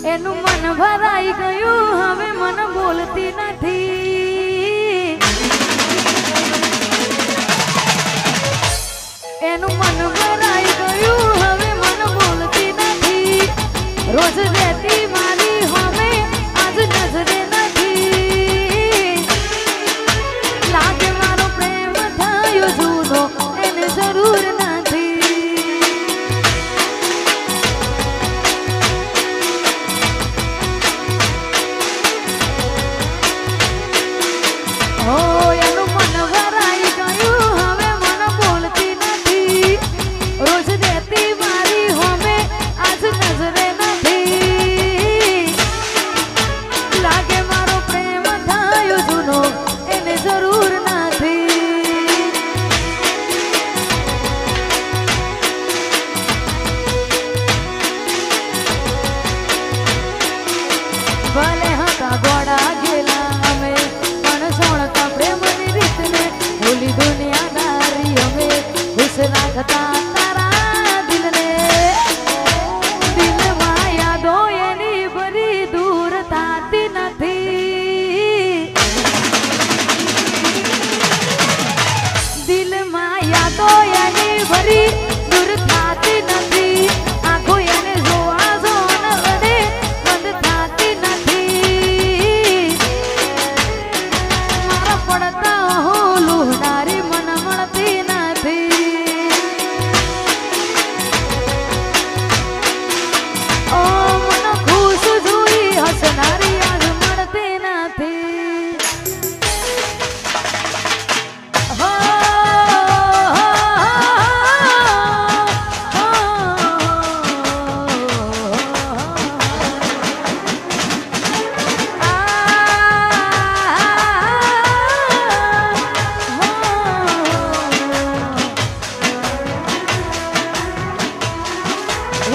એનું મન ભરાઈ ગયું હવે મન બોલતી નથી એનું મન ભરાઈ ગયું હવે મન બોલતી નથી રોજ રહેતી મારી હવે આજ નજરે નથી લાગે મારો પ્રેમ થયો જૂનો એને જરૂર નથી ભલે હતા ગોળા ગેલા અમે પણ છોડતા પ્રેમની રીતને ભૂલી દુનિયાદારી અમે ખુશ રાખતા તારા દિલને દિલમાં યાદો એની ભરી દૂર થતી નથી દિલમાં યાદો એની ભરી દૂર થતી નથી આંખો એને જોવા જોન વડે બંધ થતી નથી મારા પડતા હોલું નારી મન મળતી નથી ઓ મન ખુશ જોઈ હસનારી આજ મળતી નથી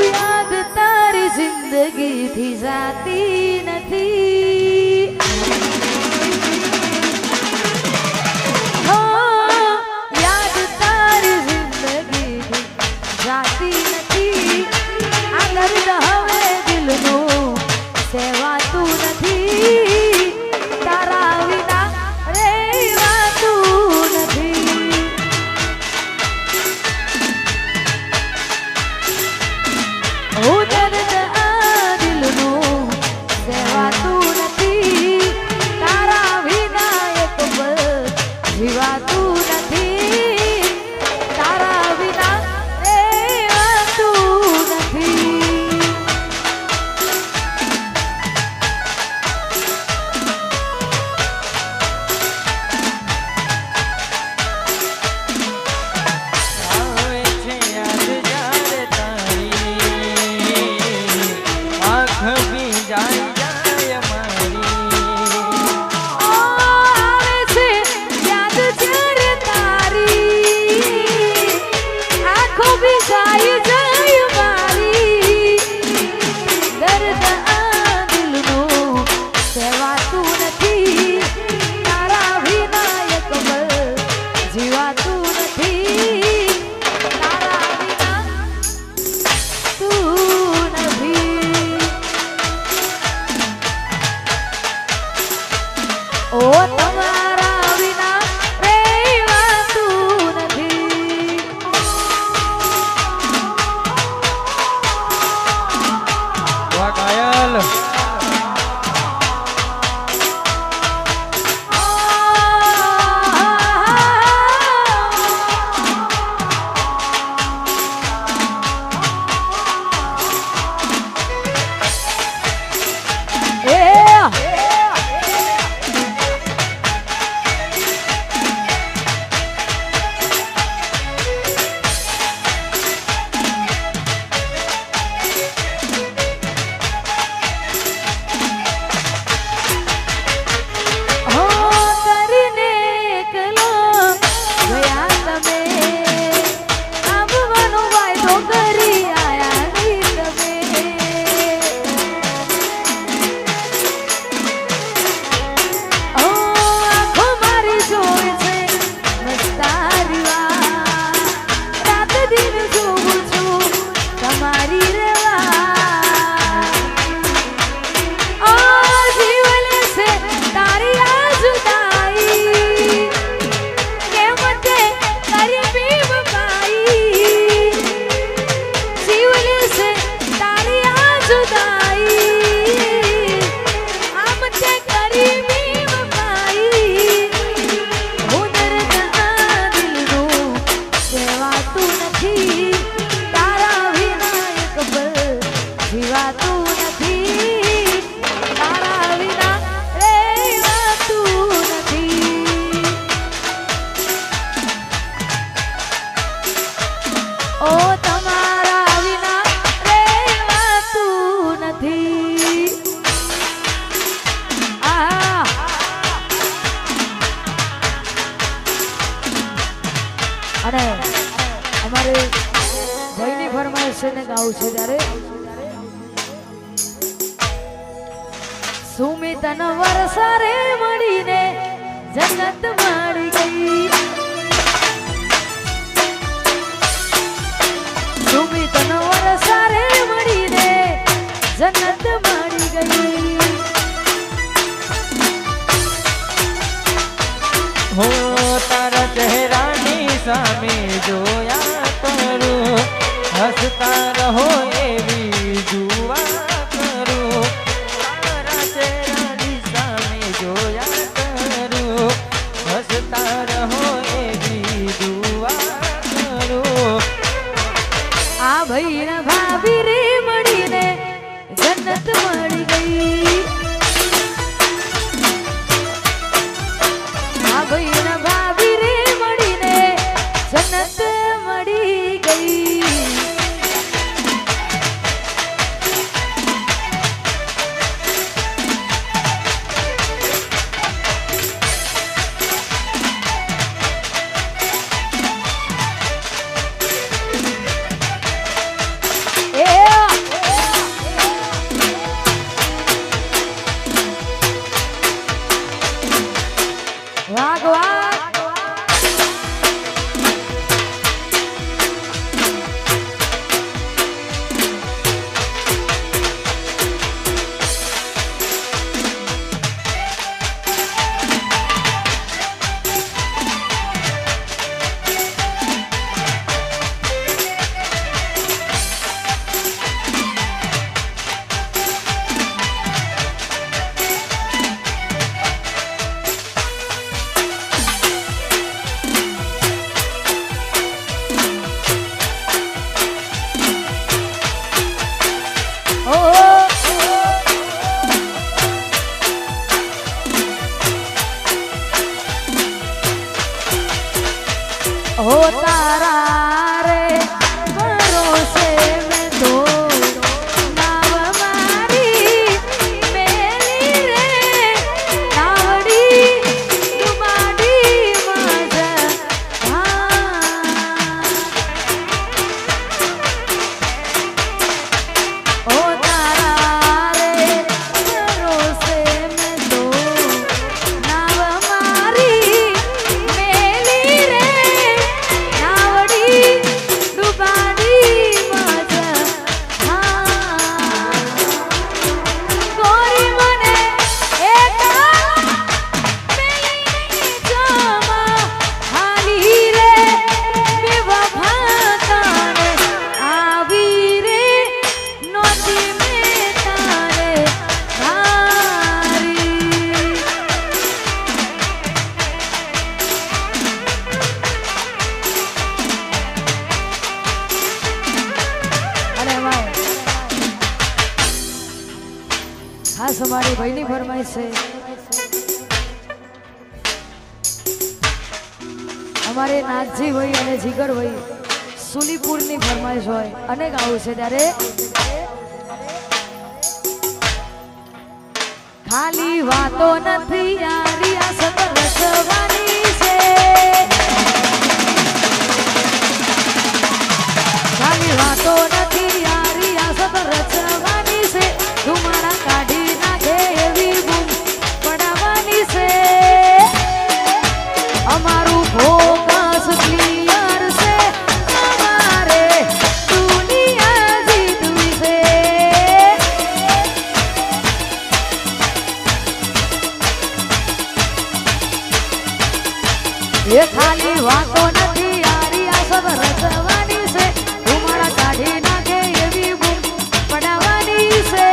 યાદ તારી જિંદગીથી જાતી નથી યાદ તારી જિંદગીથી જાતી નથી આ દર્દ હવે દિલનું સેવાતું નથી તારા વિના રહેવાતું નથી ઓ દર્દ આ દિલનું સેવાતું જીવાતું નથી તારા વિના રહેવાતું નથી ઓ તમારા વિના રહેવાતું નથી આ અને અમારે ભાઈની ફરમાઈશ છે ને ગાવું છે ત્યારે સુમિતન વરસારે મળીને જન્નત મળી ગઈ સુમિતન વરસારે મળીને જન્નત મળી ગઈ હો તારા ચહેરાની સામે જોયા કરું હસતા રહો એવી દુઆ કરું તારા ચહેરાની સામે જોયા કરું હસતા રહો એવી દુઆ કરું આ ભાઈ ને ભાભી રે મળીને જન્નત મળી ગઈ આ ભાઈ ને ભાભી રે મળીને જન્નત મળી ગઈ વાગ વાગ हो तारा रे भरोसे में तो नाव मारी मेरी रे नावड़ी तुम्हारी मजा हो तारा रे भरोसे में तो नाव मारी मेरी रे ખાસ અમારી ભાઈની ફરમાઈશ છે અમારે નાગજી ભાઈ અને જીગર ભાઈ સુલીપુરની ફરમાઈશ હોય અને ગાવું છે ત્યારે ખાલી વાતો નથી યારી આ સતર રચવાની છે ખાલી વાતો નથી યારી આ સતર રચવાની છે ધુમાડા કાઢી નાખે એવી બૂમ પડાવવાની છે અમારું ફોકસ ક્લિયર છે અમારે દુનિયા જીતવી છે એ ખાલી વાતો નથી યારી આ સબ રચવાની છે ધુમાડા કાઢી નાખે એવી બૂમ પડાવવાની છે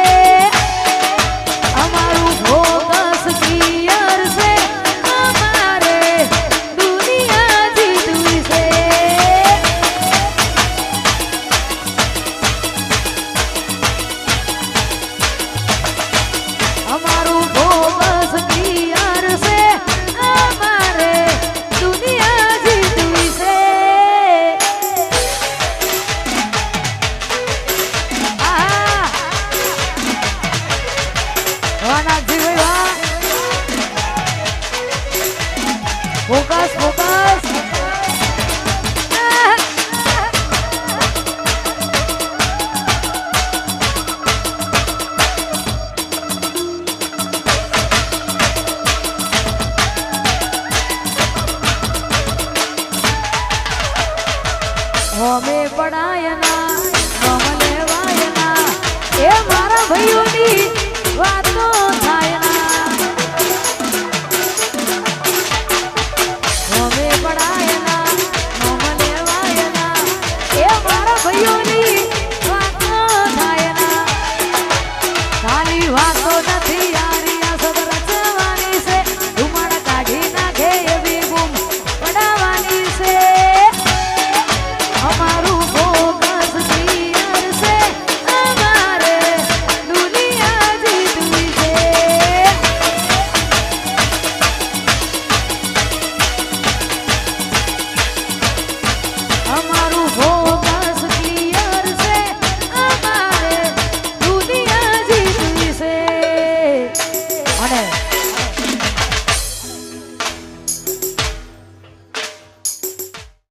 અમારું ફોકસ ક્લિયર છે અમારે દુનિયા જીતવી છે ફોકસ ફોકસ હોમે પડાયના નમ લેવાયના એ મારા ભાઈઓ